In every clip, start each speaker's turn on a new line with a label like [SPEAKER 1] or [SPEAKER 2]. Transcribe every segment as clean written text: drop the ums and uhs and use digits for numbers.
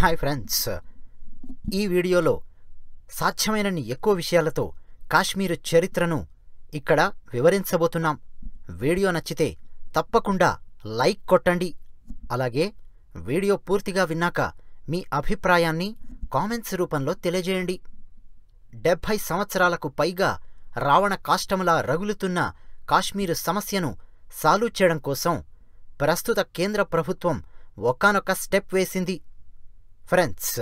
[SPEAKER 1] Hi friends, ఈ వీడియోలో సాధ్యమైనన్ని ఎక్కువ విషయాలతో కాశ్మీర్ చరిత్రను ఇక్కడ వివరించబోతున్నాం. వీడియో నచ్చితే తప్పకుండా లైక్ కొట్టండి. అలాగే వీడియో పూర్తిగా విన్నాక మీ అభిప్రాయాన్ని కామెంట్స్ రూపంలో తెలియజేయండి. 70 సంవత్సరాలకు పైగా రావణ కాష్టములా రగులుతున్న కాశ్మీర్ సమస్యను సాల్వ్ చేయడం కోసం ప్రస్తుత కేంద్ర ప్రభుత్వం ఒకానొక స్టెప్ వేసింది. ఫ్రెండ్స్,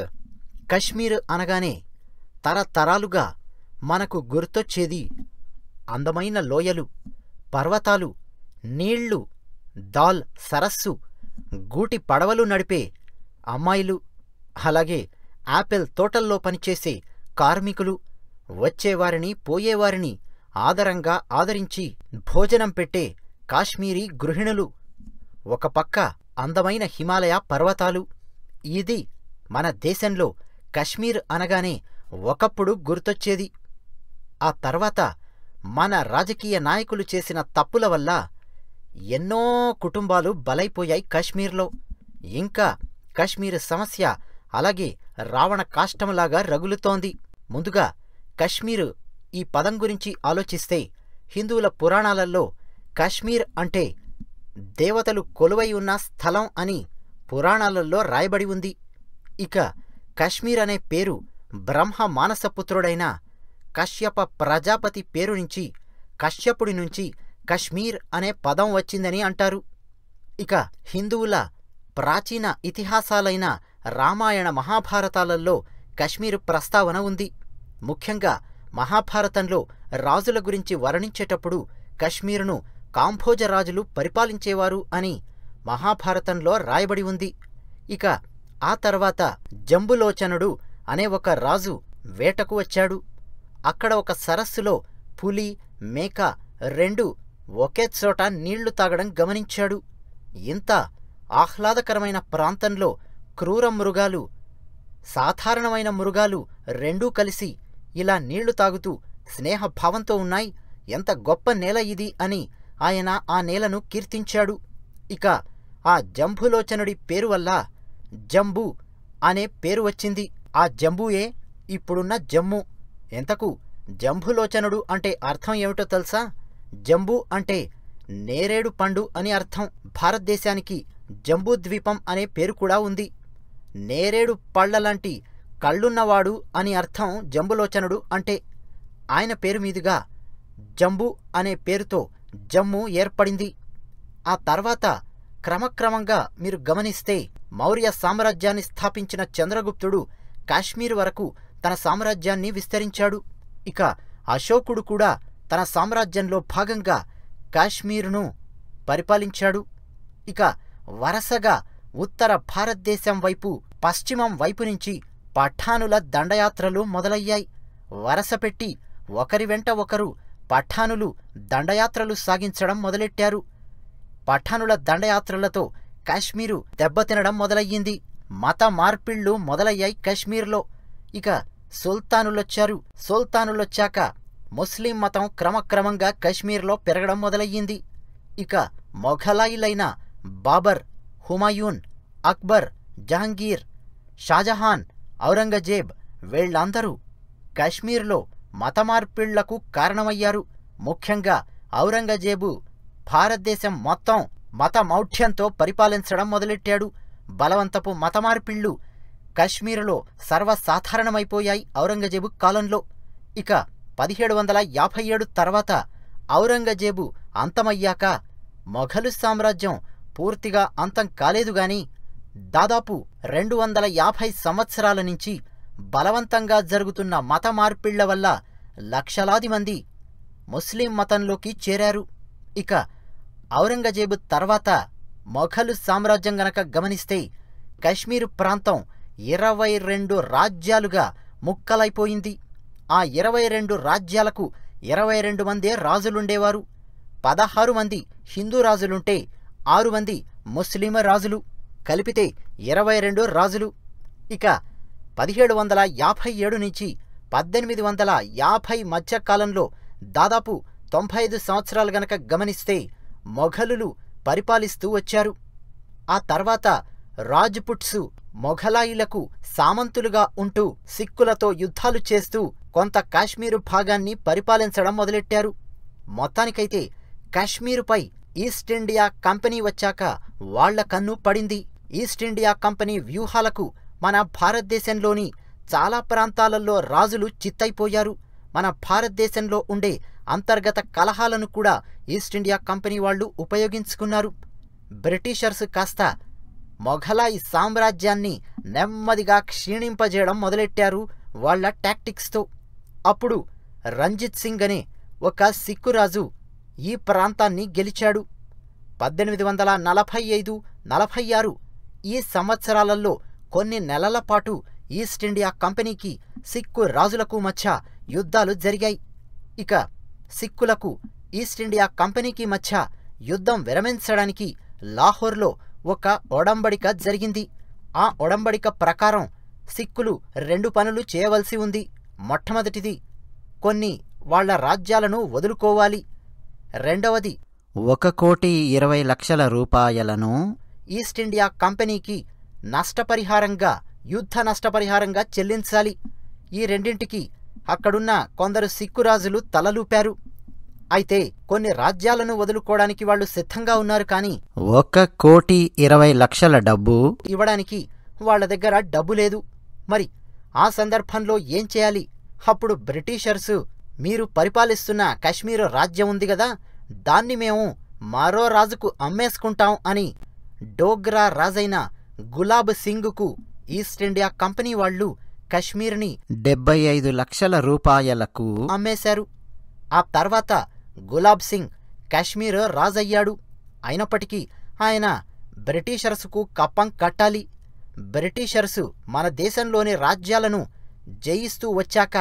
[SPEAKER 1] కశ్మీర్ అనగానే తరతరాలుగా మనకు గుర్తొచ్చేది అందమైన లోయలు, పర్వతాలు, నీళ్లు, దాల్ సరస్సు, గూటి పడవలు నడిపే అమ్మాయిలు, అలాగే యాపిల్ తోటల్లో పనిచేసే కార్మికులు, వచ్చేవారిని పోయేవారిని ఆదరంగా ఆదరించి భోజనం పెట్టే కాశ్మీరీ గృహిణులు, ఒక పక్క అందమైన హిమాలయ పర్వతాలు. ఇది మన దేశంలో కశ్మీర్ అనగానే ఒకప్పుడు గుర్తొచ్చేది. ఆ తర్వాత మన రాజకీయ నాయకులు చేసిన తప్పుల వల్ల ఎన్నో కుటుంబాలు బలైపోయాయి కశ్మీర్లో. ఇంకా కశ్మీర్ సమస్య అలాగే రావణ కాష్టంలాగా రగులుతోంది. ముందుగా కశ్మీర్ ఈ పదం గురించి ఆలోచిస్తే హిందువుల పురాణాలలో కశ్మీర్ అంటే దేవతలు కొలువై ఉన్న స్థలం అని పురాణాలలో రాయబడి ఉంది. ఇక కశ్మీర్ అనే పేరు బ్రహ్మ మానసపుత్రుడైన కశ్యప ప్రజాపతి పేరు నుంచి, కశ్యపుడి నుంచి కశ్మీర్ అనే పదం వచ్చిందని అంటారు. ఇక హిందువుల ప్రాచీన ఇతిహాసాలైన రామాయణ మహాభారతాలలో కశ్మీర్ ప్రస్తావన ఉంది. ముఖ్యంగా మహాభారతంలో రాజుల గురించి వర్ణించేటప్పుడు కశ్మీరును కాంభోజ రాజులు పరిపాలించేవారు అని మహాభారతంలో రాయబడి ఉంది. ఇక ఆ తర్వాత జంబులోచనుడు అనే ఒక రాజు వేటకు వచ్చాడు. అక్కడ ఒక సరస్సులో పులి, మేక రెండు ఒకే చోట నీళ్లు తాగడం గమనించాడు. ఇంత ఆహ్లాదకరమైన ప్రాంతంలో క్రూర మృగాలు, సాధారణమైన మృగాలు రెండూ కలిసి ఇలా నీళ్లు తాగుతూ స్నేహభావంతో ఉన్నాయి, ఎంత గొప్ప నేల ఇది అని ఆయన ఆ నేలను కీర్తించాడు. ఇక ఆ జంబులోచనుడి పేరు వల్ల జంబూ అనే పేరు వచ్చింది. ఆ జంబూయే ఇప్పుడున్న జమ్మూ. ఎంతకు జంబులోచనుడు అంటే అర్థం ఏమిటో తెలుసా? జంబూ అంటే నేరేడు పండు అని అర్థం. భారతదేశానికి జంబూద్వీపం అనే పేరు కూడా ఉంది. నేరేడు పళ్లలాంటి కళ్ళున్నవాడు అని అర్థం జంబులోచనుడు అంటే. ఆయన పేరు మీదుగా జంబూ అనే పేరుతో జమ్మూ ఏర్పడింది. ఆ తర్వాత క్రమక్రమంగా మీరు గమనిస్తే మౌర్య సామ్రాజ్యాన్ని స్థాపించిన చంద్రగుప్తుడు కాశ్మీర్ వరకు తన సామ్రాజ్యాన్ని విస్తరించాడు. ఇక అశోకుడు కూడా తన సామ్రాజ్యంలో భాగంగా కాశ్మీరును పరిపాలించాడు. ఇక వరుసగా ఉత్తర భారతదేశం వైపు, పశ్చిమం వైపు నుంచి పఠానుల దండయాత్రలు మొదలయ్యాయి. వరసపెట్టి ఒకరి వెంట ఒకరు పఠానులు దండయాత్రలు సాగించడం మొదలెట్టారు. పఠానుల దండయాత్రలతో కాశ్మీరు దెబ్బతినడం మొదలయ్యింది. మత మార్పిళ్లు మొదలయ్యాయి కశ్మీర్లో. ఇక సుల్తానులొచ్చారు. సుల్తానులొచ్చాక ముస్లిం మతం క్రమక్రమంగా కశ్మీర్లో పెరగడం మొదలయ్యింది. ఇక మొఘలాయిలైన బాబర్, హుమాయూన్, అక్బర్, జహంగీర్, షాజహాన్, ఔరంగజేబ్ వీళ్లందరూ కశ్మీర్లో మత మార్పిళ్లకు కారణమయ్యారు. ముఖ్యంగా ఔరంగజేబు భారతదేశం మొత్తం మత మౌఢ్యంతో పరిపాలించడం మొదలెట్టాడు. బలవంతపు మత మార్పిళ్లు కశ్మీరులో సర్వసాధారణమైపోయాయి ఔరంగజేబు కాలంలో. ఇక 1757 తర్వాత ఔరంగజేబు అంతమయ్యాక మొఘలు సామ్రాజ్యం పూర్తిగా అంతం కాలేదుగాని దాదాపు 250 సంవత్సరాల నుంచి బలవంతంగా జరుగుతున్న మత మార్పిళ్ల వల్ల లక్షలాది మంది ముస్లిం మతంలోకి చేరారు. ఇక ఔరంగజేబు తర్వాత మొఘలు సామ్రాజ్యం గనక గమనిస్తే కశ్మీరు ప్రాంతం 22 రాజ్యాలుగా ముక్కలైపోయింది. ఆ 22 రాజ్యాలకు 22 మందే రాజులుండేవారు. 16 మంది హిందూ రాజులుంటే 6 మంది ముస్లిం రాజులు, కలిపితే 22 రాజులు. ఇక 1757 నుంచి 1850 మధ్యకాలంలో దాదాపు 95 సంవత్సరాలు గనక గమనిస్తే మొఘలులు పరిపాలిస్తూ వచ్చారు. ఆ తర్వాత రాజ్పుట్సు మొఘలాయిలకు సామంతులుగా ఉంటూ సిక్కులతో యుద్ధాలు చేస్తూ కొంత కాశ్మీరు భాగాన్ని పరిపాలించడం మొదలెట్టారు. మొత్తానికైతే కాశ్మీరుపై ఈస్ట్ ఇండియా కంపెనీ వచ్చాక వాళ్ల కన్ను పడింది. ఈస్ట్ ఇండియా కంపెనీ వ్యూహాలకు మన భారతదేశంలోని చాలా ప్రాంతాలలో రాజులు చిత్తైపోయారు. మన భారతదేశంలో ఉండే అంతర్గత కలహాలను కూడా ఈస్ట్ ఇండియా కంపెనీ వాళ్లు ఉపయోగించుకున్నారు. బ్రిటిషర్స్ కాస్త మొఘలాయి సామ్రాజ్యాన్ని నెమ్మదిగా క్షీణింపజేయడం మొదలెట్టారు వాళ్ల టాక్టిక్స్తో. అప్పుడు రంజిత్ సింగ్ అనే ఒక సిక్కురాజు ఈ ప్రాంతాన్ని గెలిచాడు. 1845-46 ఈ సంవత్సరాలలో కొన్ని నెలల పాటు ఈస్ట్ ఇండియా కంపెనీకి సిక్కు రాజులకు మధ్య యుద్ధాలు జరిగాయి. ఇక సిక్కులకు ఈస్ట్ ఇండియా కంపెనీకి మధ్య యుద్ధం విరమించడానికి లాహోర్లో ఒక ఒడంబడిక జరిగింది. ఆ ఒడంబడిక ప్రకారం సిక్కులు 2 పనులు చేయవలసి ఉంది. మొట్టమొదటిది, కొన్ని వాళ్ల రాజ్యాలను వదులుకోవాలి. రెండవది,
[SPEAKER 2] 1,20,00,000 రూపాయలను
[SPEAKER 1] ఈస్ట్ ఇండియా కంపెనీకి నష్టపరిహారంగా, యుద్ధ నష్టపరిహారంగా చెల్లించాలి. ఈ రెండింటికి అక్కడున్న కొందరు సిక్కురాజులు తలలూపారు. అయితే కొన్ని రాజ్యాలను వదులుకోవడానికి వాళ్లు సిద్ధంగా ఉన్నారు. కానీ
[SPEAKER 2] 1,20,00,000 డబ్బు
[SPEAKER 1] ఇవ్వడానికి వాళ్ల దగ్గర డబ్బు లేదు. మరి ఆ సందర్భంలో ఏం చేయాలి? అప్పుడు బ్రిటిషర్సు, మీరు పరిపాలిస్తున్న కాశ్మీరు రాజ్యం ఉంది గదా, దాన్ని మేము మరో రాజుకు అమ్మేసుకుంటాం అని డోగ్రా రాజైన గులాబ్ సింగ్కు ఈస్ట్ ఇండియా కంపెనీ వాళ్లు కశ్మీర్ని
[SPEAKER 2] 75 లక్షల రూపాయలకు
[SPEAKER 1] అమ్మేశారు. ఆ తర్వాత గులాబ్ సింగ్ కాశ్మీర్ రాజయ్యాడు. అయినప్పటికీ ఆయన బ్రిటిషర్సుకు కప్పం కట్టాలి. బ్రిటిషర్సు మన దేశంలోని రాజ్యాలను జయిస్తూ వచ్చాక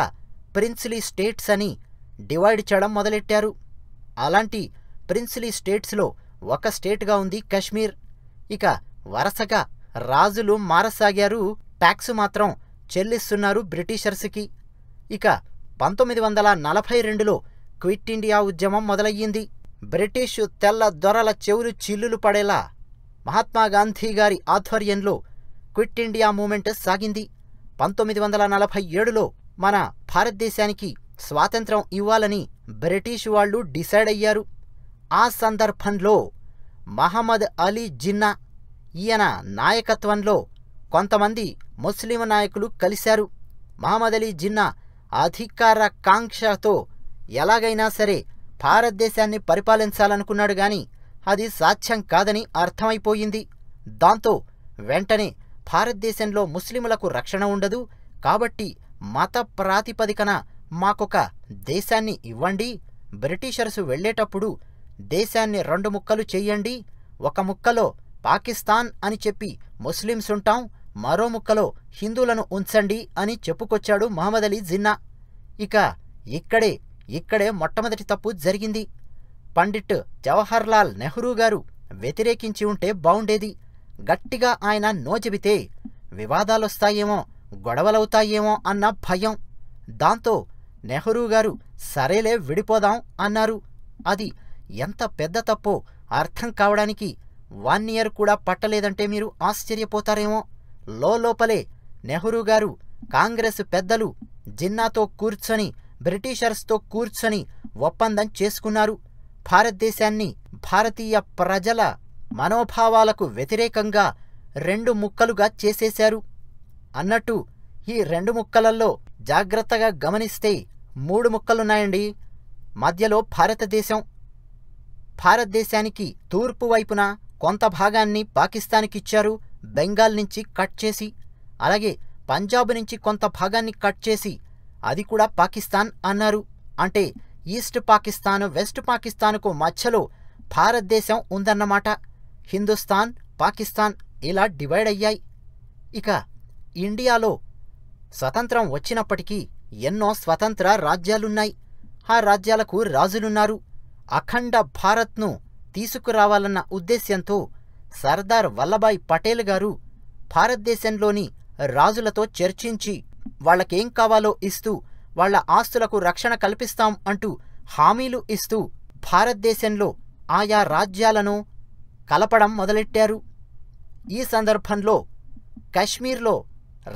[SPEAKER 1] ప్రిన్స్లీ స్టేట్స్ అని డివైడ్ చేయడం మొదలెట్టారు. అలాంటి ప్రిన్స్లీ స్టేట్స్లో ఒక స్టేట్గా ఉంది కశ్మీర్. ఇక వరుసగా రాజులు మారసాగారు, ట్యాక్సు మాత్రం చెల్లిస్తున్నారు బ్రిటిషర్స్కి. ఇక 1942లో క్విట్ ఇండియా ఉద్యమం మొదలయ్యింది. బ్రిటిషు తెల్ల దొరల చెవులు చిల్లులు పడేలా మహాత్మాగాంధీ గారి ఆధ్వర్యంలో క్విట్ ఇండియా మూమెంట్ సాగింది. 1947లో మన భారతదేశానికి స్వాతంత్రం ఇవ్వాలని బ్రిటిషు వాళ్లు డిసైడ్ అయ్యారు. ఆ సందర్భంలో మహమ్మద్ అలీ జిన్నా ఈయన నాయకత్వంలో కొంతమంది ముస్లిం నాయకులు కలిశారు. మహమ్మద్ అలీ జిన్నా అధికార కాంక్షతో ఎలాగైనా సరే భారతదేశాన్ని పరిపాలించాలనుకున్నాడు. గాని అది సాధ్యం కాదని అర్థమైపోయింది. దాంతో వెంటనే భారతదేశంలో ముస్లిములకు రక్షణ ఉండదు, కాబట్టి మత ప్రాతిపదికన మాకొక దేశాన్ని ఇవ్వండి, బ్రిటిషర్సు వెళ్లేటప్పుడు దేశాన్ని 2 ముక్కలు చెయ్యండి, ఒక ముక్కలో పాకిస్తాన్ అని చెప్పి ముస్లిమ్స్ ఉంటాం, మరో ముక్కలో హిందువులను ఉంచండి అని చెప్పుకొచ్చాడు మహమ్మద్ అలీ జిన్నా. ఇక ఇక్కడే మొట్టమొదటి తప్పు జరిగింది. పండిట్ జవహర్లాల్ నెహ్రూ గారు వ్యతిరేకించి ఉంటే బావుండేది. గట్టిగా ఆయన నో చెబితే వివాదాలొస్తాయేమో, గొడవలవుతాయేమో అన్న భయం. దాంతో నెహ్రూ గారు సరేలే విడిపోదాం అన్నారు. అది ఎంత పెద్ద తప్పో అర్థం కావడానికి 1 year కూడా పట్టలేదంటే మీరు ఆశ్చర్యపోతారేమో. లోపలే నెహ్రూ గారు కాంగ్రెస్ పెద్దలు జిన్నాతో కూర్చొని బ్రిటిషర్స్తో కూర్చొని ఒప్పందం చేసుకున్నారు. భారతదేశాన్ని భారతీయ ప్రజల మనోభావాలకు వ్యతిరేకంగా 2 ముక్కలుగా చేసేశారు. అన్నట్టు ఈ 2 ముక్కలలో జాగ్రత్తగా గమనిస్తే 3 ముక్కలున్నాయండి. మధ్యలో భారతదేశానికి తూర్పు వైపున కొంత భాగాన్ని పాకిస్తాన్కిచ్చారు, బెంగాల్ నుంచి కట్ చేసి. అలాగే పంజాబ్ నుంచి కొంత భాగాన్ని కట్ చేసి అది కూడా పాకిస్తాన్ అన్నారు. అంటే ఈస్ట్ పాకిస్తాన్, వెస్ట్ పాకిస్తాన్కు మధ్యలో భారతదేశం ఉందన్నమాట. హిందుస్థాన్, పాకిస్తాన్ ఇలా డివైడ్ అయ్యాయి. ఇక ఇండియాలో స్వతంత్రం వచ్చినప్పటికీ ఎన్నో స్వతంత్ర రాజ్యాలున్నాయి. ఆ రాజ్యాలకు రాజులున్నారు. అఖండ భారత్ను తీసుకురావాలన్న ఉద్దేశ్యంతో సర్దార్ వల్లభాయ్ పటేల్ గారు భారతదేశంలోని రాజులతో చర్చించి వాళ్లకేం కావాలో ఇస్తూ, వాళ్ల ఆస్తులకు రక్షణ కల్పిస్తాం అంటూ హామీలు ఇస్తూ భారతదేశంలో ఆయా రాజ్యాలను కలపడం మొదలెట్టారు. ఈ సందర్భంలో కశ్మీర్లో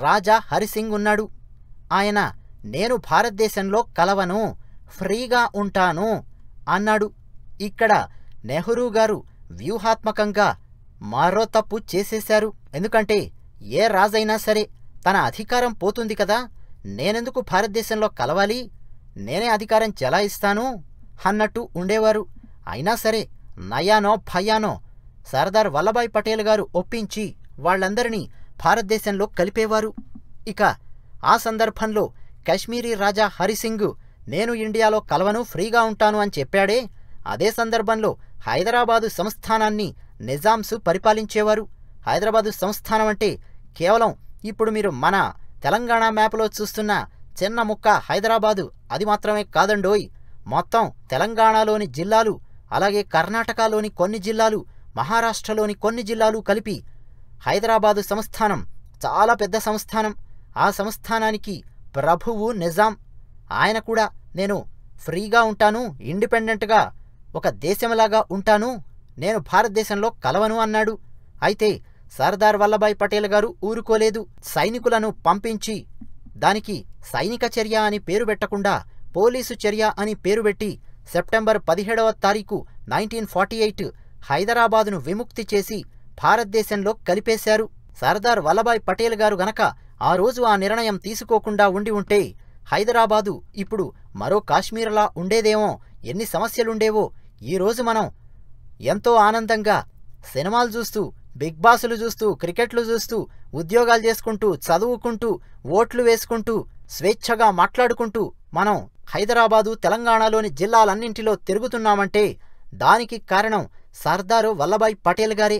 [SPEAKER 1] రాజా హరిసింగ్ ఉన్నాడు. ఆయన నేను భారతదేశంలో కలవను, ఫ్రీగా ఉంటాను అన్నాడు. ఇక్కడ నెహ్రూ గారు వ్యూహాత్మకంగా మరో తప్పు చేసేశారు. ఎందుకంటే ఏ రాజైనా సరే తన అధికారం పోతుంది కదా, నేనెందుకు భారతదేశంలో కలవాలి, నేనే అధికారం చెలాయిస్తాను అన్నట్టు ఉండేవారు. అయినా సరే నయానో భయానో సర్దార్ వల్లభాయ్ పటేల్ గారు ఒప్పించి వాళ్లందరినీ భారతదేశంలో కలిపేవారు. ఇక ఆ సందర్భంలో కశ్మీరీ రాజా హరిసింగ్ నేను ఇండియాలో కలవను, ఫ్రీగా ఉంటాను అని చెప్పాడే, అదే సందర్భంలో హైదరాబాదు సంస్థానాన్ని నిజాంసు పరిపాలించేవారు. హైదరాబాదు సంస్థానం అంటే కేవలం ఇప్పుడు మీరు మన తెలంగాణ మ్యాప్లో చూస్తున్న చిన్న ముక్క హైదరాబాదు అది మాత్రమే కాదండోయ్. మొత్తం తెలంగాణలోని జిల్లాలు, అలాగే కర్ణాటకలోని కొన్ని జిల్లాలు, మహారాష్ట్రలోని కొన్ని జిల్లాలు కలిపి హైదరాబాదు సంస్థానం చాలా పెద్ద సంస్థానం. ఆ సంస్థానానికి ప్రభువు నిజాం. ఆయన కూడా నేను ఫ్రీగా ఉంటాను, ఇండిపెండెంట్గా ఒక దేశంలాగా ఉంటాను, నేను భారతదేశంలో కలవను అన్నాడు. అయితే సర్దార్ వల్లభాయ్ పటేల్ గారు ఊరుకోలేదు. సైనికులను పంపించి దానికి సైనిక చర్య అని పేరు పెట్టకుండా పోలీసు చర్య అని పేరు పెట్టి సెప్టెంబర్ 17వ తారీఖు 1948 హైదరాబాదును విముక్తి చేసి భారతదేశంలో కలిపేశారు. సర్దార్ వల్లభాయ్ పటేల్ గారు గనక ఆ రోజు ఆ నిర్ణయం తీసుకోకుండా ఉండి ఉంటే హైదరాబాదు ఇప్పుడు మరో కాశ్మీర్లా ఉండేదేమో, ఎన్ని సమస్యలుండేవో. ఈరోజు మనం ఎంతో ఆనందంగా సినిమాలు చూస్తూ, బిగ్ బాసులు చూస్తూ, క్రికెట్లు చూస్తూ, ఉద్యోగాలు చేసుకుంటూ, చదువుకుంటూ, ఓట్లు వేసుకుంటూ, స్వేచ్ఛగా మాట్లాడుకుంటూ మనం హైదరాబాదు తెలంగాణలోని జిల్లాలన్నింటిలో తిరుగుతున్నామంటే దానికి కారణం సర్దారు వల్లభాయ్ పటేల్ గారే.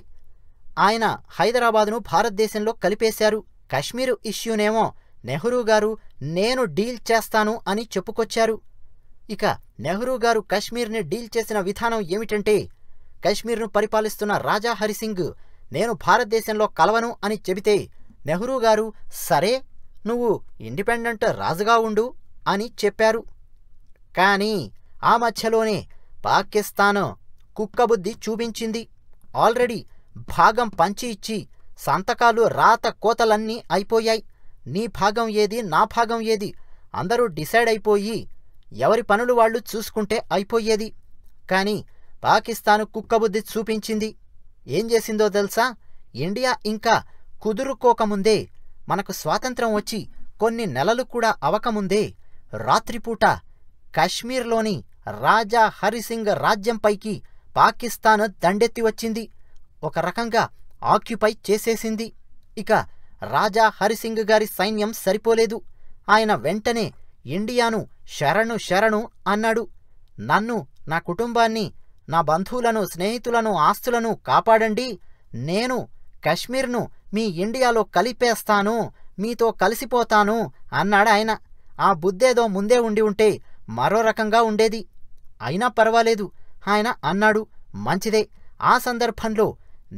[SPEAKER 1] ఆయన హైదరాబాదును భారతదేశంలో కలిపేశారు. కశ్మీరు ఇష్యూనేమో నెహ్రూ గారు నేను డీల్ చేస్తాను అని చెప్పుకొచ్చారు. ఇక నెహ్రూ గారు కశ్మీర్ని డీల్ చేసిన విధానం ఏమిటంటే, కశ్మీర్ను పరిపాలిస్తున్న రాజా హరిసింగ్ నేను భారతదేశంలో కలవను అని చెబితే నెహ్రూ గారు సరే నువ్వు ఇండిపెండెంట్ రాజుగా ఉండు అని చెప్పారు. కానీ ఆ మధ్యలోనే పాకిస్తాన్ కుక్కబుద్ధి చూపించింది. ఆల్రెడీ భాగం పంచి ఇచ్చి సంతకాలు రాత కోతలన్నీ అయిపోయాయి. నీ భాగం ఏది, నా భాగం ఏది అందరూ డిసైడ్ అయిపోయి ఎవరి పనులు వాళ్ళు చూసుకుంటే అయిపోయేది. కానీ పాకిస్తాను కుక్కబుద్ధి చూపించింది. ఏం చేసిందో తెలుసా? ఇండియా ఇంకా కుదురుకోకముందే, మనకు స్వాతంత్రం వచ్చి కొన్ని నెలలు కూడా అవకముందే రాత్రిపూట కశ్మీర్లోని రాజా హరిసింగ్ రాజ్యంపైకి పాకిస్తాన్ దండెత్తి వచ్చింది. ఒక రకంగా ఆక్యుపై చేసేసింది. ఇక రాజా హరిసింగ్ గారి సైన్యం సరిపోలేదు. ఆయన వెంటనే ఇండియాను శరణు అన్నాడు. నన్ను, నా కుటుంబాన్ని, నా బంధువులను, స్నేహితులను, ఆస్తులను కాపాడండి, నేను కశ్మీర్ను మీ ఇండియాలో కలిపేస్తాను, మీతో కలిసిపోతాను అన్నాడాయన. ఆ బుద్ధేదో ముందే ఉండి ఉంటే మరో రకంగా ఉండేది. అయినా పర్వాలేదు, ఆయన అన్నాడు. మంచిదే. ఆ సందర్భంలో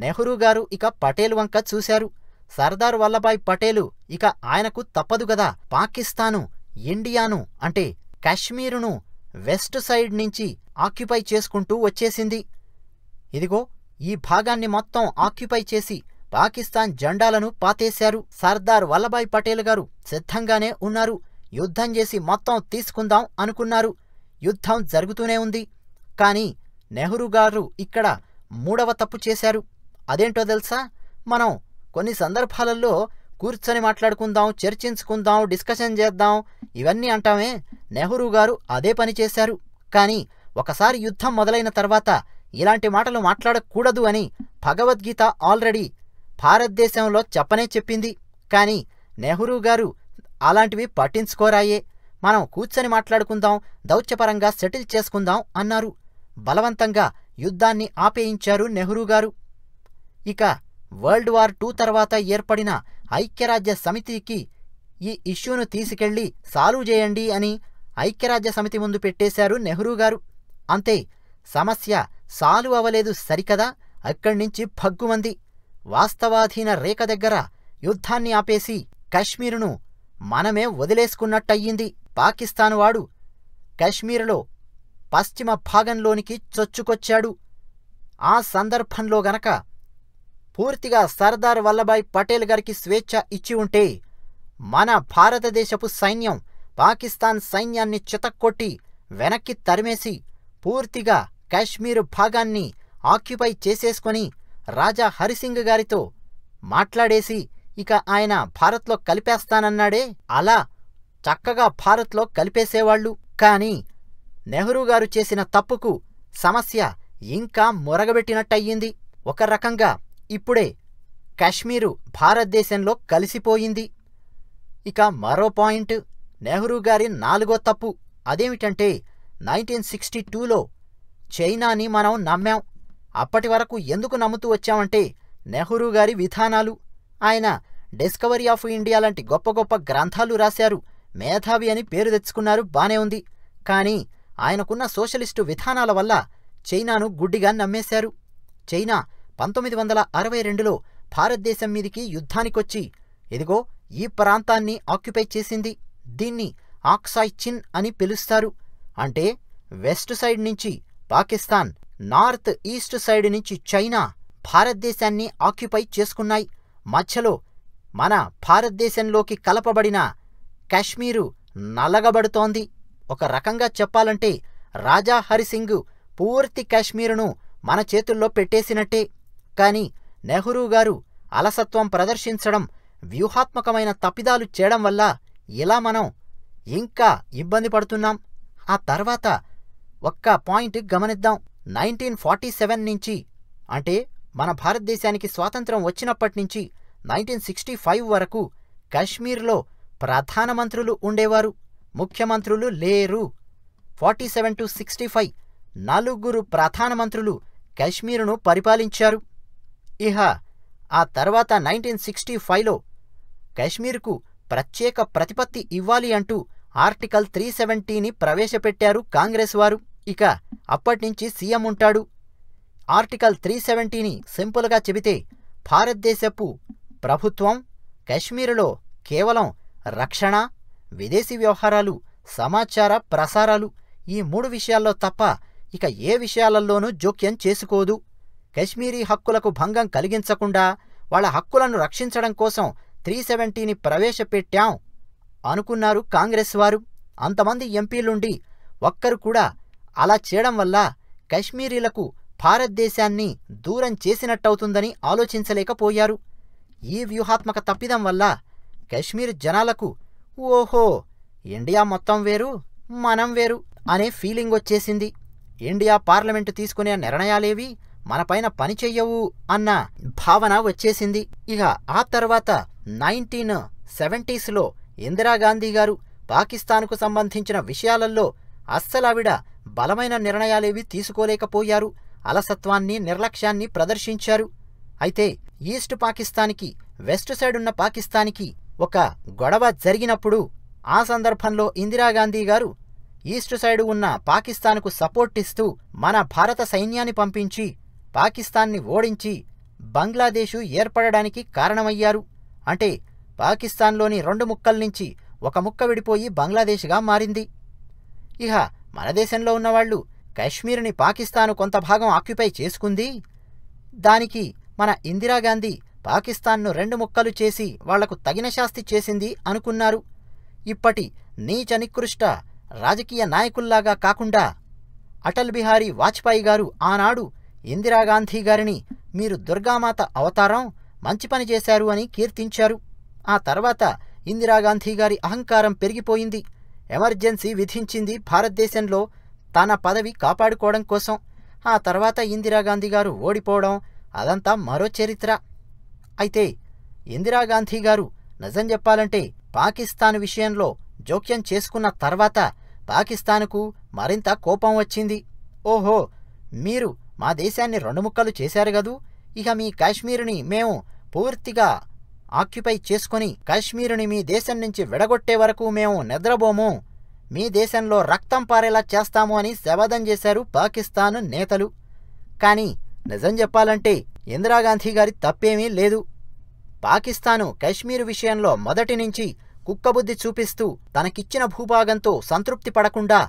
[SPEAKER 1] నెహ్రూ గారు ఇక పటేల్ వంక చూశారు. సర్దార్ వల్లభాయ్ పటేలు ఇక ఆయనకు తప్పదు గదా. పాకిస్తాను ఇండియాను అంటే కశ్మీరును వెస్ట్ సైడ్ నుంచి ఆక్యుపై చేసుకుంటూ వచ్చేసింది. ఇదిగో ఈ భాగాన్ని మొత్తం ఆక్యుపై చేసి పాకిస్తాన్ జెండాలను పాతేశారు. సర్దార్ వల్లభాయ్ పటేల్ గారు సిద్ధంగానే ఉన్నారు. యుద్ధం చేసి మొత్తం తీసుకుందాం అనుకున్నారు. యుద్ధం జరుగుతూనే ఉంది. కానీ నెహ్రూ గారు ఇక్కడ మూడవ తప్పు చేశారు. అదేంటో తెలుసా? మనం కొన్ని సందర్భాలలో కూర్చొని మాట్లాడుకుందాం, చర్చించుకుందాం, డిస్కషన్ చేద్దాం ఇవన్నీ అంటామే. నెహ్రూ గారు అదే పని చేశారు. కానీ ఒకసారి యుద్ధం మొదలైన తర్వాత ఇలాంటి మాటలు మాట్లాడకూడదు అని భగవద్గీత ఆల్రెడీ భారతదేశంలో చెప్పనే చెప్పింది. కానీ నెహ్రూ గారు అలాంటివి పట్టించుకోరాయే. మనం కూర్చొని మాట్లాడుకుందాం, దౌత్యపరంగా సెటిల్ చేసుకుందాం అన్నారు. బలవంతంగా యుద్ధాన్ని ఆపేయించారు నెహ్రూ గారు. ఇక వరల్డ్ వార్ II తర్వాత ఏర్పడిన ఐక్యరాజ్య సమితికి ఈ ఇష్యూను తీసుకెళ్లి సాల్వ్ చేయండి అని ఐక్యరాజ్య సమితి ముందు పెట్టేశారు నెహ్రూ గారు. అంతే, సమస్య సాల్వ్ అవలేదు సరికదా, అక్కడ్నుంచి భగ్గుమంది. వాస్తవాధీన రేఖ దగ్గర యుద్ధాన్ని ఆపేసి కశ్మీరును మనమే వదిలేసుకున్నట్టయింది. పాకిస్తాన్ వాడు కశ్మీరులో పశ్చిమ భాగంలోనికి చొచ్చుకొచ్చాడు. ఆ సందర్భంలో గనక పూర్తిగా సర్దార్ వల్లభాయ్ పటేల్ గారికి స్వేచ్ఛ ఇచ్చి ఉంటే మన భారతదేశపు సైన్యం పాకిస్తాన్ సైన్యాన్ని చితక్కొట్టి వెనక్కి తరిమేసి పూర్తిగా కాశ్మీరు భాగాన్ని ఆక్యుపై చేసేసుకొని రాజా హరిసింగ్ గారితో మాట్లాడేసి ఇక ఆయన భారత్లో కలిపేస్తానన్నాడే, అలా చక్కగా భారత్లో కలిపేసేవాళ్లు. కాని నెహ్రూ గారు చేసిన తప్పుకు సమస్య ఇంకా మొరగబెట్టినట్టయింది. ఒక రకంగా ఇప్పుడే కాశ్మీరు భారతదేశంలో కలిసిపోయింది. ఇక మరో పాయింట్, నెహ్రూ గారి 4వ తప్పు అదేమిటంటే 1962లో చైనాని మనం నమ్మాం. అప్పటి వరకు ఎందుకు నమ్ముతూ వచ్చామంటే నెహ్రూ గారి విధానాలు. ఆయన డిస్కవరీ ఆఫ్ ఇండియా లాంటి గొప్ప గొప్ప గ్రంథాలు రాశారు, మేధావి అని పేరు తెచ్చుకున్నారు, బానే ఉంది. కానీ ఆయనకున్న సోషలిస్టు విధానాల వల్ల చైనాను గుడ్డిగా నమ్మేశారు. చైనా 1962లో భారతదేశం మీదికి యుద్ధానికొచ్చి ఇదిగో ఈ ప్రాంతాన్ని ఆక్యుపై చేసింది. దీన్ని ఆక్సాయ్ చిన్ అని పిలుస్తారు. అంటే వెస్ట్ సైడ్ నుంచి పాకిస్తాన్, నార్త్ ఈస్ట్ సైడ్ నుంచి చైనా భారతదేశాన్ని ఆక్యుపై చేసుకున్నాయి. మధ్యలో మన భారతదేశంలోకి కలపబడిన కాశ్మీరు నలగబడుతోంది. ఒక రకంగా చెప్పాలంటే రాజా హరిసింగ్ పూర్తి కాశ్మీరును మన చేతుల్లో పెట్టేసినట్టే. కాని నెహ్రూ గారు అలసత్వం ప్రదర్శించడం, వ్యూహాత్మకమైన తప్పిదాలు చేయడం వల్ల ఇలా మనం ఇంకా ఇబ్బంది పడుతున్నాం. ఆ తర్వాత ఒక్క పాయింట్ గమనిద్దాం. 1947 నుంచి అంటే మన భారతదేశానికి స్వాతంత్రం వచ్చినప్పటినుంచి 1965 వరకు కాశ్మీర్లో ప్రధానమంత్రులు ఉండేవారు, ముఖ్యమంత్రులు లేరు. 47 to 65 4 ప్రధానమంత్రులు కాశ్మీరును పరిపాలించారు. ఇహ ఆ తర్వాత 1965లో కాశ్మీర్కు ప్రత్యేక ప్రతిపత్తి ఇవ్వాలి అంటూ ఆర్టికల్ 370ని ప్రవేశపెట్టారు కాంగ్రెస్ వారు. ఇక అప్పట్నుంచి సీఎం ఉంటాడు. ఆర్టికల్ 370ని సింపుల్గా చెబితే భారతదేశపు ప్రభుత్వం కాశ్మీరులో కేవలం రక్షణ, విదేశీ వ్యవహారాలు, సమాచార ప్రసారాలు ఈ 3 విషయాల్లో తప్ప ఇక ఏ విషయాలలోనూ జోక్యం చేసుకోదు. కాశ్మీరీ హక్కులకు భంగం కలిగించకుండా వాళ్ళ హక్కులను రక్షించడం కోసం 370ని ప్రవేశపెట్టాం అనుకున్నారు కాంగ్రెస్ వారు. అంతమంది ఎంపీలుండి ఒక్కరు కూడా అలా చేయడం వల్ల కాశ్మీరీలకు భారతదేశాన్ని దూరం చేసినట్టవుతుందని ఆలోచించలేకపోయారు. ఈ వ్యూహాత్మక తప్పిదం వల్ల కాశ్మీర్ జనాలకు ఓహో ఇండియా మొత్తం వేరు, మనం వేరు అనే ఫీలింగ్ వచ్చేసింది. ఇండియా పార్లమెంటు తీసుకునే నిర్ణయాలేవి మనపైన పనిచెయ్యవు అన్న భావన వచ్చేసింది. ఇక ఆ తర్వాత 1970sలో ఇందిరాగాంధీ గారు పాకిస్తాన్కు సంబంధించిన విషయాలలో అస్సలావిడ బలమైన నిర్ణయాలేవి తీసుకోలేకపోయారు. అలసత్వాన్ని, నిర్లక్ష్యాన్ని ప్రదర్శించారు. అయితే ఈస్ట్ పాకిస్తాన్కి, వెస్ట్ సైడ్ ఉన్న పాకిస్తాన్కి ఒక గొడవ జరిగినప్పుడు ఆ సందర్భంలో ఇందిరాగాంధీ గారు ఈస్ట్ సైడు ఉన్న పాకిస్తాన్కు సపోర్ట్ ఇస్తూ మన భారత సైన్యాన్ని పంపించి పాకిస్తాన్ని ఓడించి బంగ్లాదేశు ఏర్పడడానికి కారణమయ్యారు. అంటే పాకిస్తాన్లోని 2 ముక్కల్నించి ఒక ముక్క విడిపోయి బంగ్లాదేశ్గా మారింది. ఇహ మన దేశంలో ఉన్నవాళ్లు కాశ్మీర్ని పాకిస్తాను కొంత భాగం ఆక్యుపై చేసుకుంది, దానికి మన ఇందిరాగాంధీ పాకిస్తాన్ను 2 ముక్కలు చేసి వాళ్లకు తగిన శాస్తి చేసింది అనుకున్నారు. ఇప్పటి నీచ నికృష్ట రాజకీయ నాయకుల్లాగా కాకుండా అటల్ బిహారీ వాజ్పేయి గారు ఆనాడు ఇందిరాగాంధీ గారిని మీరు దుర్గామాత అవతారం, మంచి పని చేశారు అని కీర్తించారు. ఆ తర్వాత ఇందిరాగాంధీ గారి అహంకారం పెరిగిపోయింది. ఎమర్జెన్సీ విధించింది భారతదేశంలో తన పదవి కాపాడుకోవడం కోసం. ఆ తర్వాత ఇందిరాగాంధీ గారు ఓడిపోవడం అదంతా మరో చరిత్ర. అయితే ఇందిరాగాంధీ గారు నిజం చెప్పాలంటే పాకిస్తాన్ విషయంలో జోక్యం చేసుకున్న తర్వాత పాకిస్తాన్కు మరింత కోపం వచ్చింది. ఓహో మీరు మా దేశాన్ని 2 ముక్కలు చేశారు గదూ, ఇక మీ కాశ్మీరుని మేము పూర్తిగా ఆక్యుపై చేసుకుని కాశ్మీరుని మీ దేశం నుంచి విడగొట్టే వరకు మేము నిద్రబోము, మీ దేశంలో రక్తం పారేలా చేస్తాము అని శపథం చేశారు పాకిస్తాన్ నేతలు. కానీ నిజం చెప్పాలంటే ఇందిరాగాంధీ గారి తప్పేమీ లేదు. పాకిస్తాను కాశ్మీరు విషయంలో మొదటి నుంచి కుక్కబుద్ధి చూపిస్తూ తనకిచ్చిన భూభాగంతో సంతృప్తి పడకుండా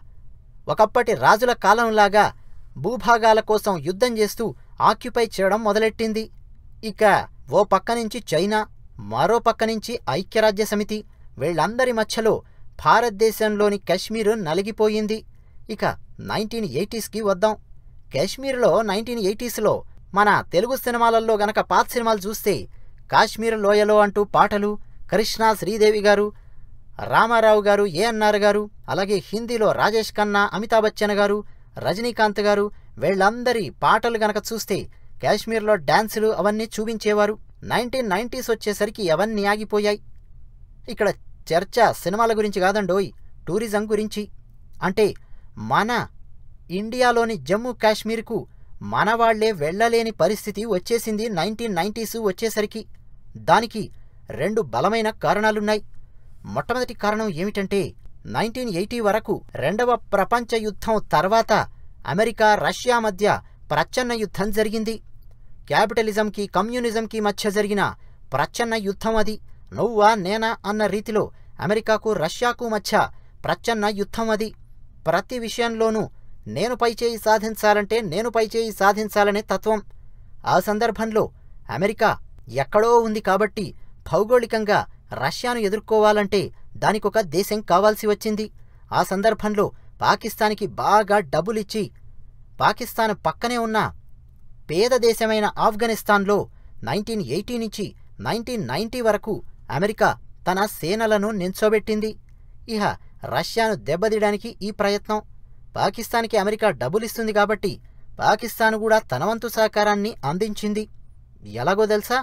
[SPEAKER 1] ఒకప్పటి రాజుల కాలంలాగా భూభాగాల కోసం యుద్ధం చేస్తూ ఆక్యుపై చేయడం మొదలెట్టింది. ఇక ఓ పక్క నుంచి చైనా, మరో పక్క నుంచి ఐక్యరాజ్య సమితి, వీళ్ళందరి మధ్యలో భారతదేశంలోని కశ్మీరు నలిగిపోయింది. ఇక 1980స్కి వద్దాం. కాశ్మీర్లో 1980స్లో మన తెలుగు సినిమాలలో గనక పాత సినిమాలు చూస్తే కాశ్మీర్ లోయలో అంటూ పాటలు కృష్ణ శ్రీదేవి గారు, రామారావు గారు, ఏఎన్ఆర్ గారు, అలాగే హిందీలో రాజేష్ ఖన్నా, అమితాబ్ బచ్చన్ గారు, రజనీకాంత్ గారు, వీళ్ళందరి పాటలు గనక చూస్తే కాశ్మీర్లో డ్యాన్సులు అవన్నీ చూపించేవారు. 1990s వచ్చేసరికి అవన్నీ ఆగిపోయాయి. ఇక్కడ చర్చ సినిమాల గురించి కాదండోయ్, టూరిజం గురించి. అంటే మన ఇండియాలోని జమ్మూ కాశ్మీర్కు మనవాళ్లే వెళ్లలేని పరిస్థితి వచ్చేసింది 1990s వచ్చేసరికి. దానికి 2 బలమైన కారణాలున్నాయి. మొట్టమొదటి కారణం ఏమిటంటే 1980 వరకు రెండవ ప్రపంచ యుద్ధం తర్వాత అమెరికా రష్యా మధ్య ప్రచ్ఛన్న యుద్ధం జరిగింది. క్యాపిటలిజంకి కమ్యూనిజంకి మధ్య జరిగిన ప్రచ్ఛన్న యుద్ధం అది. నువ్వా నేనా అన్న రీతిలో అమెరికాకు రష్యాకు మధ్య ప్రచ్ఛన్న యుద్ధం అది. ప్రతి విషయంలోనూ నేను పైచేయి సాధించాలంటే నేను పైచేయి సాధించాలనే తత్వం. ఆ సందర్భంలో అమెరికా ఎక్కడో ఉంది కాబట్టి భౌగోళికంగా రష్యాను ఎదుర్కోవాలంటే దానికొక దేశం కావాల్సి వచ్చింది. ఆ సందర్భంలో పాకిస్తాన్కి బాగా డబ్బులిచ్చి పాకిస్తాన్ పక్కనే ఉన్న పేద దేశమైన ఆఫ్ఘనిస్తాన్లో 1980 నుంచి 1990 వరకు అమెరికా తన సేనలను నిల్చోబెట్టింది. ఇహ రష్యాను దెబ్బతీయడానికి ఈ ప్రయత్నం. పాకిస్తాన్కి అమెరికా డబ్బులిస్తుంది కాబట్టి పాకిస్తాన్ కూడా తన వంతు సహకారాన్ని అందించింది. ఎలాగో తెలుసా?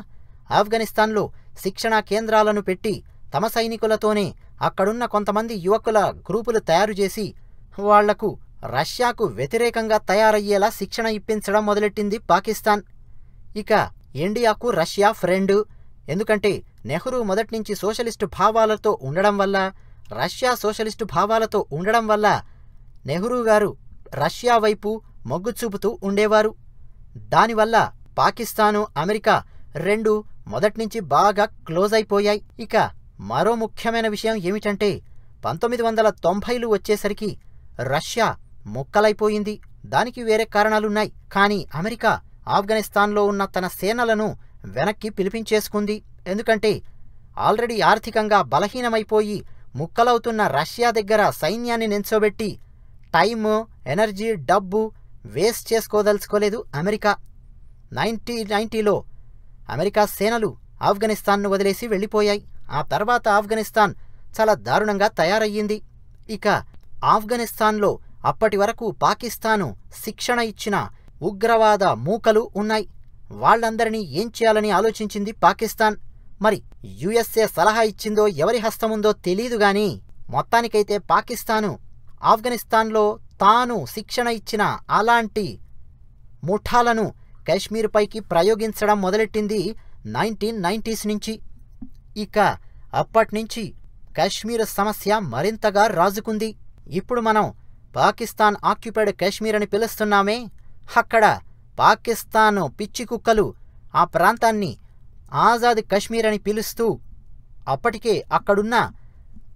[SPEAKER 1] ఆఫ్ఘనిస్తాన్లో శిక్షణా కేంద్రాలను పెట్టి తమ సైనికులతోనే అక్కడున్న కొంతమంది యువకుల గ్రూపులు తయారు చేసి వాళ్లకు రష్యాకు వ్యతిరేకంగా తయారయ్యేలా శిక్షణ ఇప్పించడం మొదలెట్టింది పాకిస్తాన్. ఇక ఇండియాకు రష్యా ఫ్రెండ్. ఎందుకంటే నెహ్రూ మొదట్నుంచి సోషలిస్టు భావాలతో ఉండడం వల్ల, రష్యా సోషలిస్టు భావాలతో ఉండడం వల్ల నెహ్రూ గారు రష్యా వైపు మొగ్గు చూపుతూ ఉండేవారు. దానివల్ల పాకిస్తాను, అమెరికా రెండు మొదట్నుంచి బాగా క్లోజ్ అయిపోయాయి. ఇక మరో ముఖ్యమైన విషయం ఏమిటంటే 1990లు వచ్చేసరికి రష్యా ముక్కలైపోయింది. దానికి వేరే కారణాలున్నాయి. కానీ అమెరికా ఆఫ్ఘనిస్తాన్లో ఉన్న తన సేనలను వెనక్కి పిలిపించేసుకుంది. ఎందుకంటే ఆల్రెడీ ఆర్థికంగా బలహీనమైపోయి ముక్కలవుతున్న రష్యా దగ్గర సైన్యాన్ని నిల్చోబెట్టి టైము, ఎనర్జీ, డబ్బు వేస్ట్ చేసుకోదలుచుకోలేదు అమెరికా. 1990లో అమెరికా సేనలు ఆఫ్ఘనిస్తాన్ను వదిలేసి వెళ్ళిపోయాయి. ఆ తర్వాత ఆఫ్ఘనిస్తాన్ చాలా దారుణంగా తయారయ్యింది. ఇక ఆఫ్ఘనిస్తాన్లో అప్పటి వరకు పాకిస్తాను శిక్షణ ఇచ్చిన ఉగ్రవాద మూకలు ఉన్నాయి. వాళ్లందరినీ ఏం చేయాలని ఆలోచించింది పాకిస్తాన్. మరి యుఎస్ఏ సలహా ఇచ్చిందో ఎవరి హస్తముందో తెలీదుగాని మొత్తానికైతే పాకిస్తాను ఆఫ్ఘనిస్తాన్లో తాను శిక్షణ ఇచ్చిన అలాంటి ముఠాలను కాశ్మీర్పైకి ప్రయోగించడం మొదలెట్టింది 1990s నుంచి. ఇక అప్పట్నుంచి కాశ్మీర్ సమస్య మరింతగా రాజుకుంది. ఇప్పుడు మనం పాకిస్తాన్ ఆక్యుపైడ్ కాశ్మీర్ అని పిలుస్తున్నామే, అక్కడ పాకిస్తాను పిచ్చి కుక్కలు ఆ ప్రాంతాన్ని ఆజాద్ కశ్మీర్ అని పిలుస్తూ అప్పటికే అక్కడున్న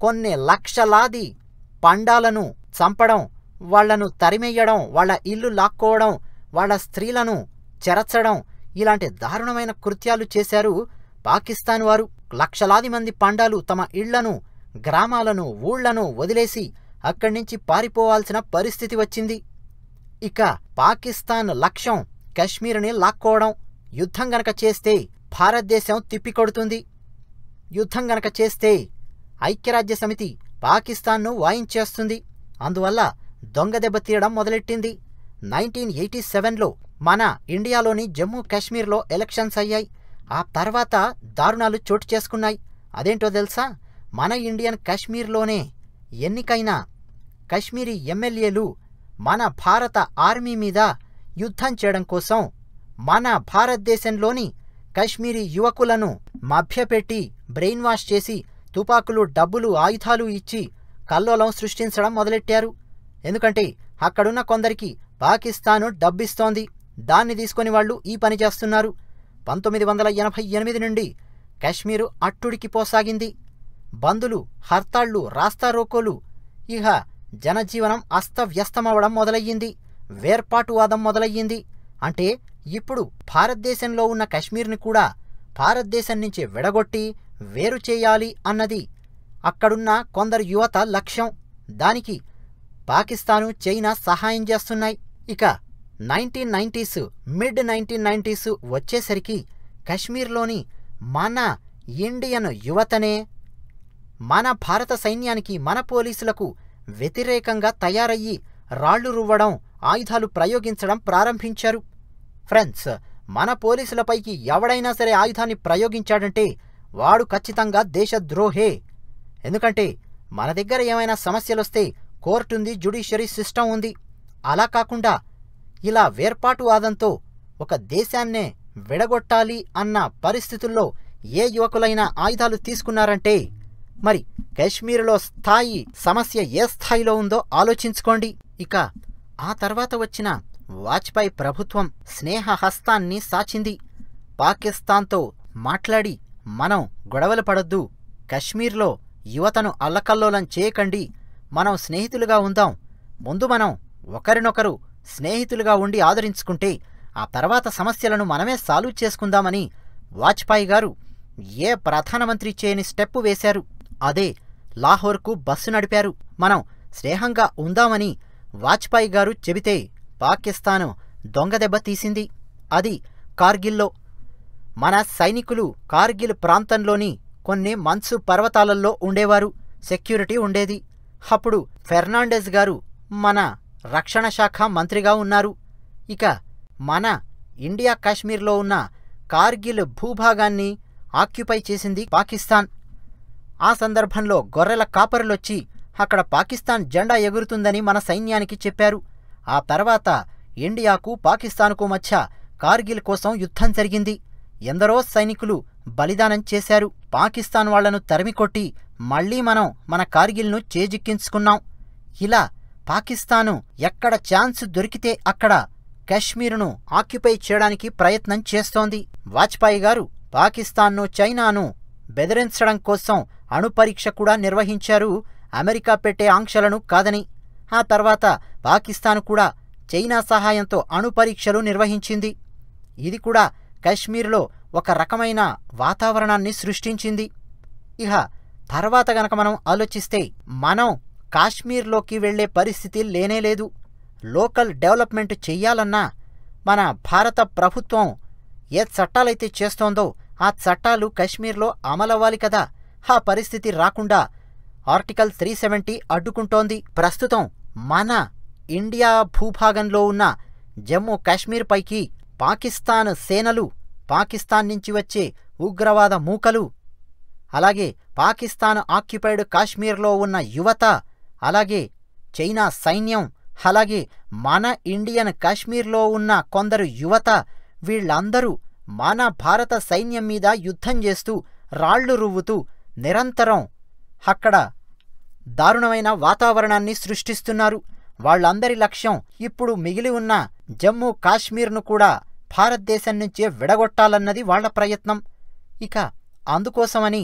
[SPEAKER 1] కొన్ని లక్షలాది పండాలను చంపడం, వాళ్లను తరిమెయ్యడం, వాళ్ల ఇల్లు లాక్కోవడం, వాళ్ల స్త్రీలను చెరచడం, ఇలాంటి దారుణమైన కృత్యాలు చేశారు పాకిస్తాన్ వారు. లక్షలాది మంది పండాలు తమ ఇళ్లను, గ్రామాలను, ఊళ్లను వదిలేసి అక్కడ్నుంచి పారిపోవాల్సిన పరిస్థితి వచ్చింది. ఇక పాకిస్తాన్ లక్ష్యం కశ్మీర్ని లాక్కోవడం. యుద్ధం గనక చేస్తే భారతదేశం తిప్పికొడుతుంది. యుద్ధం గనక చేస్తే ఐక్యరాజ్య సమితి పాకిస్తాన్ను వాయించేస్తుంది. అందువల్ల దొంగ దెబ్బతీయడం మొదలెట్టింది. 1987లో మన ఇండియాలోని జమ్మూ కాశ్మీర్లో ఎలక్షన్స్ అయ్యాయి. ఆ తర్వాత దారుణాలు చోటు చేసుకున్నాయి. అదేంటో తెలుసా? మన ఇండియన్ కాశ్మీర్లోనే ఎన్నికైన కశ్మీరీ ఎమ్మెల్యేలు మన భారత ఆర్మీ మీద యుద్ధం చేయడం కోసం మన భారతదేశంలోని కశ్మీరీ యువకులను మభ్యపెట్టి బ్రెయిన్ వాష్ చేసి తుపాకులు, డబ్బులు, ఆయుధాలు ఇచ్చి కల్లోలం సృష్టించడం మొదలెట్టారు. ఎందుకంటే అక్కడున్న కొందరికి పాకిస్తాను డబ్బిస్తోంది. దాన్ని తీసుకొని వాళ్ళు ఈ పని చేస్తున్నారు. 1988 నుండి కాశ్మీరు అట్టుడికి పోసాగింది. బందులు, హర్తాళ్లు, రాస్తారోకోలు, ఇహ జనజీవనం అస్తవ్యస్తమవడం మొదలయ్యింది. వేర్పాటువాదం మొదలయ్యింది. అంటే ఇప్పుడు భారతదేశంలో ఉన్న కశ్మీర్ని కూడా భారతదేశం నుంచి విడగొట్టి వేరు చేయాలి అన్నది అక్కడున్న కొందరు యువత లక్ష్యం. దానికి పాకిస్తాను, చైనా సహాయం చేస్తున్నాయి. ఇక 1990s, మిడ్ 1990s వచ్చేసరికి కశ్మీర్లోని మన ఇండియన్ యువతనే మన భారత సైన్యానికి, మన పోలీసులకు వ్యతిరేకంగా తయారయ్యి రాళ్లు రువ్వడం, ఆయుధాలు ప్రయోగించడం ప్రారంభించారు. ఫ్రెండ్స్, మన పోలీసులపైకి ఎవడైనా సరే ఆయుధాన్ని ప్రయోగించాడంటే వాడు ఖచ్చితంగా దేశద్రోహే. ఎందుకంటే మన దగ్గర ఏమైనా సమస్యలొస్తే కోర్టుంది, జ్యుడిషియరీ సిస్టమ్ ఉంది. అలా కాకుండా ఇలా వేర్పాటువాదంతో ఒక దేశాన్నే విడగొట్టాలి అన్న పరిస్థితుల్లో ఏ యువకులైనా ఆయుధాలు తీసుకున్నారంటే మరి కశ్మీరులో సమస్య ఏ స్థాయిలో ఉందో ఆలోచించుకోండి. ఇక ఆ తర్వాత వచ్చిన వాజ్పేయి ప్రభుత్వం స్నేహ హస్తాన్ని సాచింది. పాకిస్తాన్తో మాట్లాడి మనం గొడవలు పడొద్దు, కశ్మీర్లో యువతను అల్లకల్లోలం చేయకండి, మనం స్నేహితులుగా ఉందాం, ముందు మనం ఒకరినొకరు స్నేహితులుగా ఉండి ఆదరించుకుంటే ఆ తర్వాత సమస్యలను మనమే సాల్వ్ చేసుకుందామని వాజ్పేయి గారు ఏ ప్రధానమంత్రి చేయని స్టెప్పు వేశారు. అదే లాహోర్కు బస్సు నడిపారు. మనం స్నేహంగా ఉందామని వాజ్పేయి గారు చెబితే పాకిస్తాను దొంగదెబ్బ తీసింది. అది కార్గిల్లో. మన సైనికులు కార్గిల్ ప్రాంతంలోని కొన్ని మంచు పర్వతాలలో ఉండేవారు. సెక్యూరిటీ ఉండేది. అప్పుడు ఫెర్నాండెజ్ గారు మన రక్షణ శాఖ మంత్రిగా ఉన్నారు. ఇక మన ఇండియా కాశ్మీర్లో ఉన్న కార్గిల్ భూభాగాన్ని ఆక్యుపై చేసింది పాకిస్తాన్. ఆ సందర్భంలో గొర్రెల కాపరులొచ్చి అక్కడ పాకిస్తాన్ జెండా ఎగురుతుందని మన సైన్యానికి చెప్పారు. ఆ తర్వాత ఇండియాకు పాకిస్తాన్కు మధ్య కార్గిల్ కోసం యుద్ధం జరిగింది. ఎందరో సైనికులు బలిదానం చేశారు. పాకిస్తాన్ వాళ్లను తరిమికొట్టి మళ్లీ మనం మన కార్గిల్ను చేజిక్కించుకున్నాం. ఇలా పాకిస్తాను ఎక్కడ ఛాన్స్ దొరికితే అక్కడ కశ్మీరును ఆక్యుపై చేయడానికి ప్రయత్నం చేస్తోంది. వాజ్పేయి గారు పాకిస్తాన్ను, చైనాను బెదిరించడం కోసం అణుపరీక్ష కూడా నిర్వహించారు, అమెరికా పెట్టే ఆంక్షలను కాదని. ఆ తర్వాత పాకిస్తాన్ కూడా చైనా సహాయంతో అణుపరీక్షలు నిర్వహించింది. ఇది కూడా కశ్మీర్లో ఒక రకమైన వాతావరణాన్ని సృష్టించింది. ఇహ తర్వాత గనక మనం ఆలోచిస్తే మనం కాశ్మీర్లోకి వెళ్లే పరిస్థితి లేనేలేదు. లోకల్ డెవలప్మెంట్ చెయ్యాలన్నా మన భారత ప్రభుత్వం ఏ చట్టాలైతే చేస్తోందో ఆ చట్టాలు కశ్మీర్లో అమలవ్వాలి కదా. ఆ పరిస్థితి రాకుండా ఆర్టికల్ 370 అడ్డుకుంటోంది. ప్రస్తుతం మన ఇండియా భూభాగంలో ఉన్న జమ్మూ కాశ్మీర్ పైకి పాకిస్తాన్ సేనలు, పాకిస్తాన్ నుంచి వచ్చే ఉగ్రవాద మూకలు, అలాగే పాకిస్తాన్ ఆక్యుపైడ్ కాశ్మీర్లో ఉన్న యువత, అలాగే చైనా సైన్యం, అలాగే మన ఇండియన్ కాశ్మీర్లో ఉన్న కొందరు యువత, వీళ్ళందరూ మన భారత సైన్యం మీద యుద్ధం చేస్తూ రాళ్లు రువ్వుతూ నిరంతరం అక్కడ దారుణమైన వాతావరణాన్ని సృష్టిస్తున్నారు. వాళ్లందరి లక్ష్యం ఇప్పుడు మిగిలి ఉన్న జమ్మూ కాశ్మీర్ను కూడా భారతదేశం నుంచే విడగొట్టాలన్నది వాళ్ల ప్రయత్నం. ఇక అందుకోసమని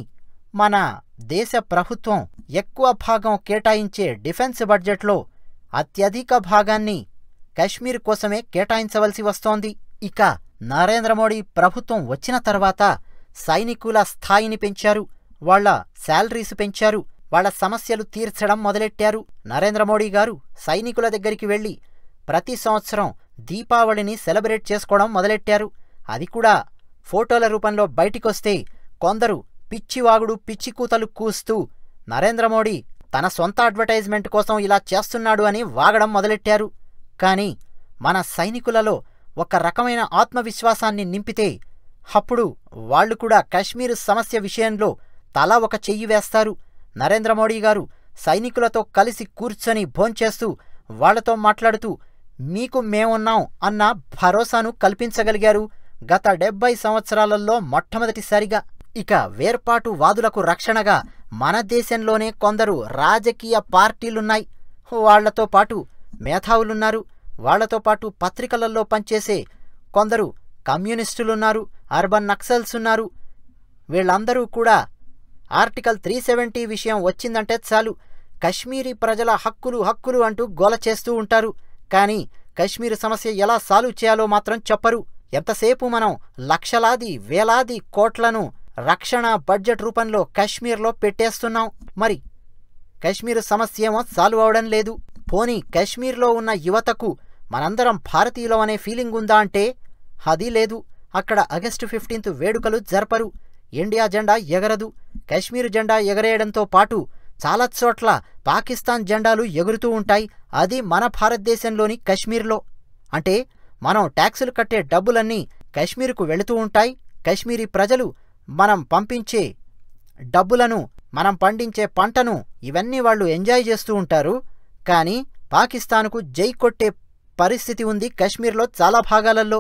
[SPEAKER 1] మన దేశ ప్రభుత్వం ఎక్కువ భాగం కేటాయించే డిఫెన్స్ బడ్జెట్లో అత్యధిక భాగాన్ని కశ్మీర్ కోసమే కేటాయించవలసి వస్తోంది. ఇక నరేంద్ర మోడీ ప్రభుత్వం వచ్చిన తర్వాత సైనికుల స్థాయిని పెంచారు, వాళ్ల శాలరీస్ పెంచారు, వాళ్ల సమస్యలు తీర్చడం మొదలెట్టారు. నరేంద్ర మోడీ గారు సైనికుల దగ్గరికి వెళ్లి ప్రతి సంవత్సరం దీపావళిని సెలబ్రేట్ చేసుకోవడం మొదలెట్టారు. అది కూడా ఫోటోల రూపంలో బయటికొస్తే కొందరు పిచ్చివాగుడు, పిచ్చికూతలు కూస్తూ నరేంద్ర మోడీ తన సొంత అడ్వర్టైజ్మెంట్ కోసం ఇలా చేస్తున్నాడు అని వాగడం మొదలెట్టారు. కాని మన సైనికులలో ఒక రకమైన ఆత్మవిశ్వాసాన్ని నింపితే అప్పుడు వాళ్లు కూడా కశ్మీర్ సమస్య విషయంలో తలా ఒక చెయ్యి వేస్తారు. నరేంద్ర మోడీ గారు సైనికులతో కలిసి కూర్చొని భోంచేస్తూ వాళ్లతో మాట్లాడుతూ మీకు మేమున్నాం అన్న భరోసాను కల్పించగలిగారు గత 70 సంవత్సరాలలో మొట్టమొదటిసారిగా. ఇక వేర్పాటు వాదులకు రక్షణగా మన దేశంలోనే కొందరు రాజకీయ పార్టీలున్నాయి. వాళ్లతో పాటు మేధావులున్నారు, వాళ్లతో పాటు పత్రికలలో పనిచేసే కొందరు కమ్యూనిస్టులున్నారు, అర్బన్ నక్సల్స్ ఉన్నారు. వీళ్ళందరూ కూడా ఆర్టికల్ 370 విషయం వచ్చిందంటే చాలు కశ్మీరీ ప్రజల హక్కులు హక్కులు అంటూ గోల చేస్తూ ఉంటారు. కానీ కశ్మీర్ సమస్య ఎలా సాల్వ్ చేయాలో మాత్రం చెప్పరు. ఎంతసేపు మనం లక్షలాది వేలాది కోట్లను రక్షణ బడ్జెట్ రూపంలో కశ్మీర్లో పెట్టేస్తున్నాం. మరి కశ్మీర్ సమస్య ఏమో సాల్వ్ అవడం లేదు. పోనీ కశ్మీర్లో ఉన్న యువతకు మనందరం భారతీయులం అనే ఫీలింగ్ ఉందా అంటే అది లేదు. అక్కడ ఆగస్టు 15 వేడుకలు జరపరు, ఇండియా జెండా ఎగరదు. కశ్మీర్ జెండా ఎగరేయడంతో పాటు చాలా చోట్ల పాకిస్తాన్ జెండాలు ఎగురుతూ ఉంటాయి. అది మన భారతదేశంలోని కశ్మీర్లో. అంటే మనం ట్యాక్సులు కట్టే డబ్బులన్నీ కశ్మీర్కు వెళుతూ ఉంటాయి. కశ్మీరీ ప్రజలు మనం పంపించే డబ్బులను, మనం పండించే పంటను ఇవన్నీ వాళ్ళు ఎంజాయ్ చేస్తూ ఉంటారు. కానీ పాకిస్తాన్కు జై కొట్టే పరిస్థితి ఉంది కశ్మీర్లో చాలా భాగాలలో.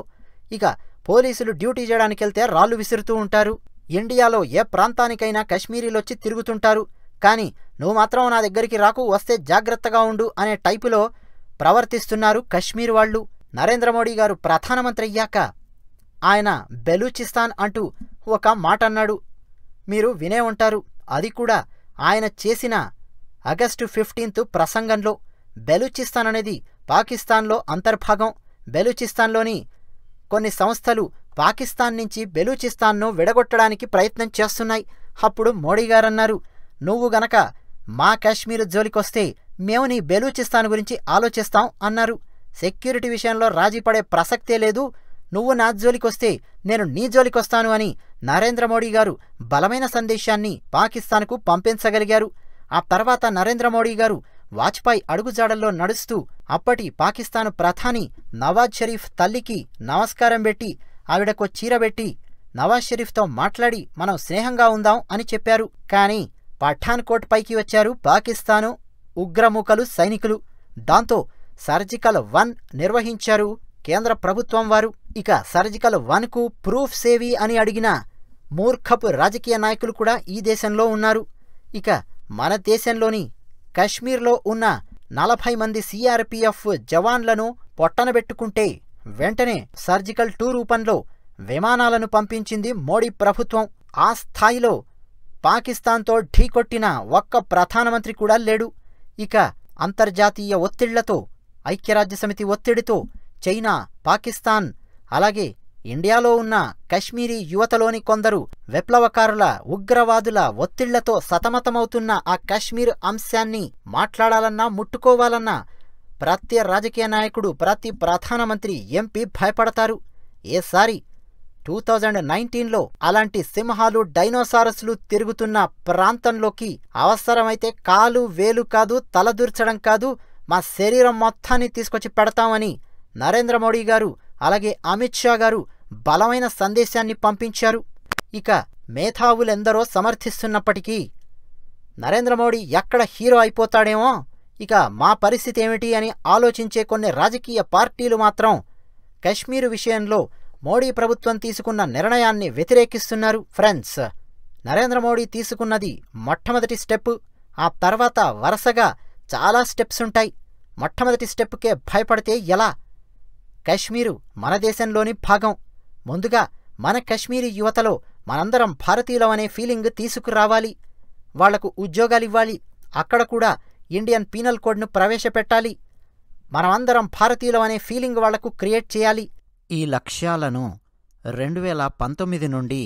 [SPEAKER 1] ఇక పోలీసులు డ్యూటీ చేయడానికెళ్తే రాళ్లు విసురుతూ ఉంటారు. ఇండియాలో ఏ ప్రాంతానికైనా కశ్మీరీలొచ్చి తిరుగుతుంటారు. కానీ నువ్వు మాత్రం నా దగ్గరికి రాకు, వస్తే జాగ్రత్తగా ఉండు అనే టైపులో ప్రవర్తిస్తున్నారు కశ్మీర్ వాళ్ళు. నరేంద్ర మోడీ గారు ప్రధానమంత్రి అయ్యాక ఆయన బెలూచిస్తాన్ అంటూ ఒక మాట అన్నాడు, మీరు వినే ఉంటారు. అది కూడా ఆయన చేసిన ఆగస్టు 15 ప్రసంగంలో. బెలూచిస్తాన్ అనేది పాకిస్తాన్లో అంతర్భాగం. బెలూచిస్తాన్లోని కొన్ని సంస్థలు పాకిస్తాన్ నుంచి బెలూచిస్తాన్ను విడగొట్టడానికి ప్రయత్నం చేస్తున్నాయి. అప్పుడు మోడీ గారన్నారు, నువ్వు గనక మా కాశ్మీర్ జోలికొస్తే మేము నీ బెలూచిస్తాన్ గురించి ఆలోచిస్తాం అన్నారు. సెక్యూరిటీ విషయంలో రాజీ పడే ప్రసక్తే లేదు, నువ్వు నా జోలికొస్తే నేను నీ జోలికొస్తాను అని నరేంద్ర మోడీ గారు బలమైన సందేశాన్ని పాకిస్తాన్కు పంపించగలిగారు. ఆ తర్వాత నరేంద్ర మోడీ గారు వాజ్పేయి అడుగుజాడల్లో నడుస్తూ అప్పటి పాకిస్తాన్ ప్రధాని నవాజ్ షరీఫ్ తల్లికి నమస్కారం పెట్టి, ఆవిడకో చీరబెట్టి నవాజ్ షరీఫ్తో మాట్లాడి మనం స్నేహంగా ఉందాం అని చెప్పారు. కానీ పఠాన్కోట్ పైకి వచ్చారు పాకిస్తాను ఉగ్రమూకలు సైనికులు. దాంతో సర్జికల్ 1 నిర్వహించారు కేంద్ర ప్రభుత్వం వారు. ఇక సర్జికల్ 1కు ప్రూఫ్స్ ఏవి అని అడిగిన మూర్ఖపు రాజకీయ నాయకులు కూడా ఈ దేశంలో ఉన్నారు. ఇక మన దేశంలోని కశ్మీర్లో ఉన్న 40 మంది సిఆర్పిఎఫ్ జవాన్లను పొట్టనబెట్టుకుంటే వెంటనే సర్జికల్ 2 రూపంలో విమానాలను పంపించింది మోడీ ప్రభుత్వం. ఆ స్థాయిలో పాకిస్తాన్తో ఢీకొట్టిన ఒక్క ప్రధానమంత్రి కూడా లేడు. ఇక అంతర్జాతీయ ఒత్తిళ్లతో, ఐక్యరాజ్యసమితి ఒత్తిడితో చైనా, పాకిస్తాన్, అలాగే ఇండియాలో ఉన్న కశ్మీరీ యువతలోని కొందరు విప్లవకారుల, ఉగ్రవాదుల ఒత్తిళ్లతో సతమతమవుతున్న ఆ కశ్మీర్ అంశాన్ని మాట్లాడాలన్నా, ముట్టుకోవాలన్నా ప్రతి రాజకీయ నాయకుడు, ప్రతి ప్రధానమంత్రి, ఎంపీ భయపడతారు. ఏసారి 2019లో అలాంటి సింహాలు, డైనోసారస్లు తిరుగుతున్న ప్రాంతంలోకి అవసరమైతే కాలు, వేలు కాదు, తలదూర్చడం కాదు, మా శరీరం మొత్తాన్ని తీసుకొచ్చి పెడతామని నరేంద్ర మోడీ గారు, అలాగే అమిత్ షా గారు బలమైన సందేశాన్ని పంపించారు. ఇక మేధావులెందరో సమర్థిస్తున్నప్పటికీ నరేంద్ర మోడీ ఎక్కడ హీరో అయిపోతాడేమో, ఇక మా పరిస్థితి ఏమిటి అని ఆలోచించే కొన్ని రాజకీయ పార్టీలు మాత్రం కశ్మీరు విషయంలో మోడీ ప్రభుత్వం తీసుకున్న నిర్ణయాన్ని వ్యతిరేకిస్తున్నారు. ఫ్రెండ్స్, నరేంద్ర మోడీ తీసుకున్నది మొట్టమొదటి స్టెప్. ఆ తర్వాత వరుసగా చాలా స్టెప్స్ ఉంటాయి. మొట్టమొదటి స్టెప్కే భయపడితే ఎలా? కశ్మీరు మన దేశంలోని భాగం. ముందుగా మన కశ్మీరీ యువతలో మనందరం భారతీయులమనే ఫీలింగ్ తీసుకురావాలి. వాళ్లకు ఉద్యోగాలివ్వాలి. అక్కడ కూడా ఇండియన్ పీనల్ కోడ్ను ప్రవేశపెట్టాలి. మనమందరం భారతీయులమనే ఫీలింగ్ వాళ్లకు క్రియేట్ చేయాలి.
[SPEAKER 2] ఈ లక్ష్యాలను 2019 నుండి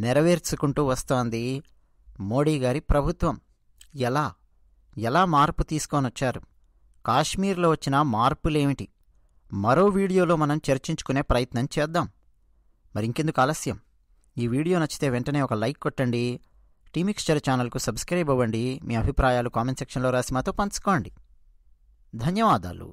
[SPEAKER 2] నెరవేర్చుకుంటూ వస్తోంది మోడీ గారి ప్రభుత్వం. ఎలా మార్పు తీసుకొనొచ్చారు? కాశ్మీర్లో వచ్చిన మార్పులేమిటి? మరో వీడియోలో మనం చర్చించుకునే ప్రయత్నం చేద్దాం. మరింకెందుకు ఆలస్యం? ఈ వీడియో నచ్చితే వెంటనే ఒక లైక్ కొట్టండి. టీమిక్స్చర్ ఛానల్కు సబ్స్క్రైబ్ అవ్వండి. మీ అభిప్రాయాలు కామెంట్ సెక్షన్లో రాసి మాతో పంచుకోండి. ధన్యవాదాలు.